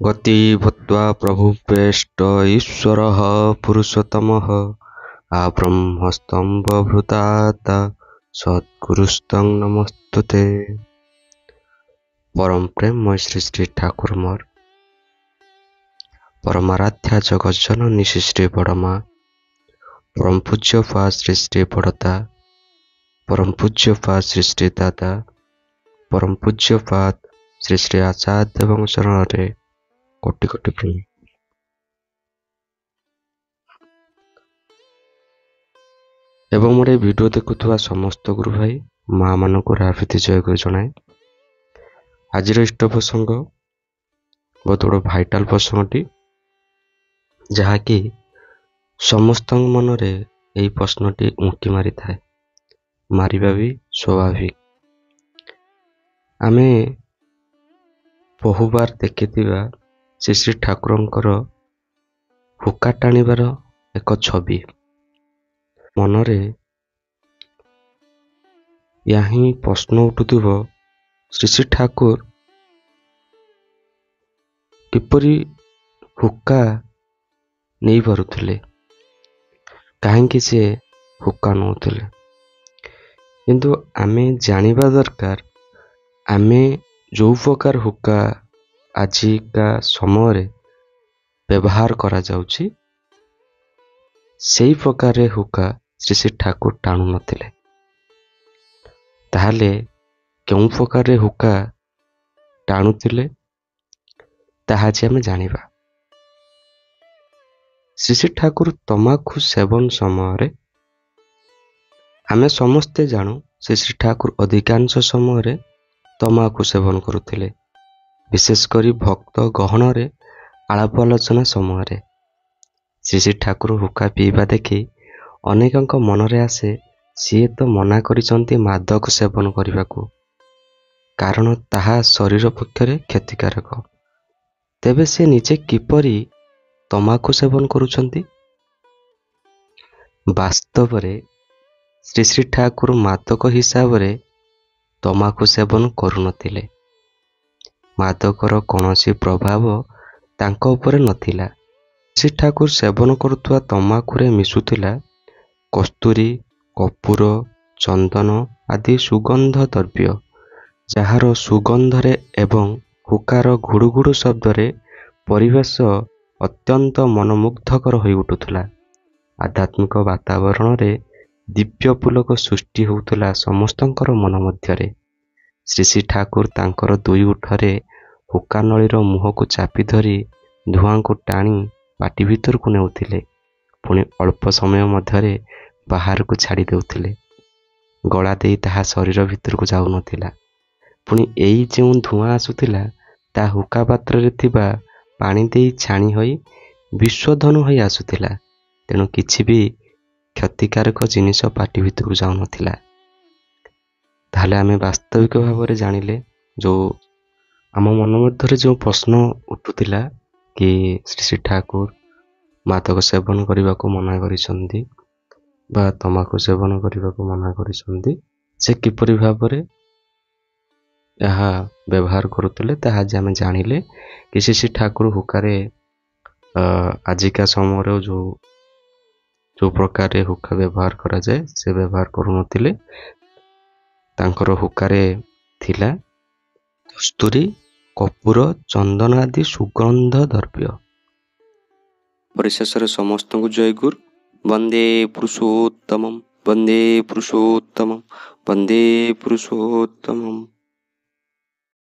गति भूत्वा प्रभुपेष्ट ईश्वरः पुरुषोत्तमः आब्रह्मस्तम्भभृतात् सद्गुरुस्तं नमस्तुते। परम प्रेममय श्री श्री ठाकुर मोर परमाराध्या जगत जननी श्री श्री बड़मा परम पूज्य पा श्री श्री बड़ता परम पूज्य पा श्री श्री दादा परम पूज्य पाद श्री श्री आचार्य एवं शरण रे कोटि कोटि प्रणाम। एवं मोर वीडियो देखुवा समस्त गुरु भाई माँ मान राभिति जय गुरु जनाए। आज इष्ट प्रसंग बहुत बड़ भाइटाल प्रसंगटी जहाँकि समस्त मन रे यही प्रश्नटी उंकी मारी थाए, मारिबा भी स्वाभाविक। आमे बहुबार देखिथिबा श्री श्री ठाकुरंकर हुक्का टाणीबार एक छवि मनरे या ही प्रश्न उठुथिबो, श्री श्री ठाकुर किपरि हुक्का नहीं पारुथिले, काहेकि से हुक्का नौथिले। किंतु आमे जानिबा दरकार आमे जो प्रकार हुक्का आजिका समय व्यवहार करा जाउछि सेही प्रकार हुक्का श्री श्री ठाकुर टाणु नथिले। ताहले केउं प्रकार हुक्का टाणुथिले ताहा जे आमे जानिबा। श्री श्री ठाकुर तमाखु सेवन समय आमे समस्ते जानू श्री श्री ठाकुर अधिकांश समय तमाखु सेवन करुथिले, विशेषकर भक्त गहन रे आलाप आलोचना समय श्री श्री ठाकुर हुक्का पीवा देखि अनेकंक मनरे आसे सी तो मना करिसंती मादक सेवन करने, कारण ताहा शरीर पक्षरे क्षतिकारक। तेबे से निजे किपरि तमाखु सेवन करुछंती? वास्तव रे श्री श्री ठाकुर मादक हिसाब रे तमाखु सेवन करुनथिले। मादकर कौनसी प्रभाव तांको ऊपर नथिला। श्री ठाकुर सेवन करुवा तमाखुरे मिसुथिला कस्तूरी, कपूर, चंदन आदि सुगंध द्रव्य, जार सुगंधरे एवं हुकार घुड़ुघुड़ु शब्दरे परिवेश अत्यंत मनमुग्धकर हो उठुला। आध्यात्मिक वातावरण रे दिव्य पुलक सृष्टि होउथला समस्तंकर मन मध्यरे। श्री श्री ठाकुर तांकर दुई उठरे हुक्का नळीर मुह को चापी धरी धुआं को टाणी पाटी भीतर को नेउथिले, पुणी अल्प समय मध्यरे बाहर को छाड़ी देउथिले। गला देई ताहा शरीर भीतर को जाउ नथिला। पुणी एई जेउ धुआं आसुथिला ता हुक्का पात्र रे थिबा पानी देई छाणी होई विश्वधनु होई आसुथिला। तेणु किछि भी क्षतिकारक जिनिस पाटी भीतर को जाउ नथिला। ताहले आमे वास्तविक भाव में जानिले जो आम मन मध्य जो प्रश्न उठुथिला कि श्री श्री ठाकुर मादक सेवन करने को मना करिसंती बा तमाकु सेवन करने को मना करिसंती, से किपरि भाव में यहा व्यवहार करुथिले ताहा जे आमे जानिले कि श्री श्री ठाकुर हुक्कारे आजिका समय जो प्रकार हुक्का व्यवहार करा जाए से व्यवहार करुनथिले। तांकर हुक्कारे थिला कस्तूरी, कपूर, चंदन आदि सुगंध द्रव्य। परिशेष समस्त को जय गुरु। वंदे पुरुषोत्तमं, वंदे पुरुषोत्तमं, वंदे पुरुषोत्तमं।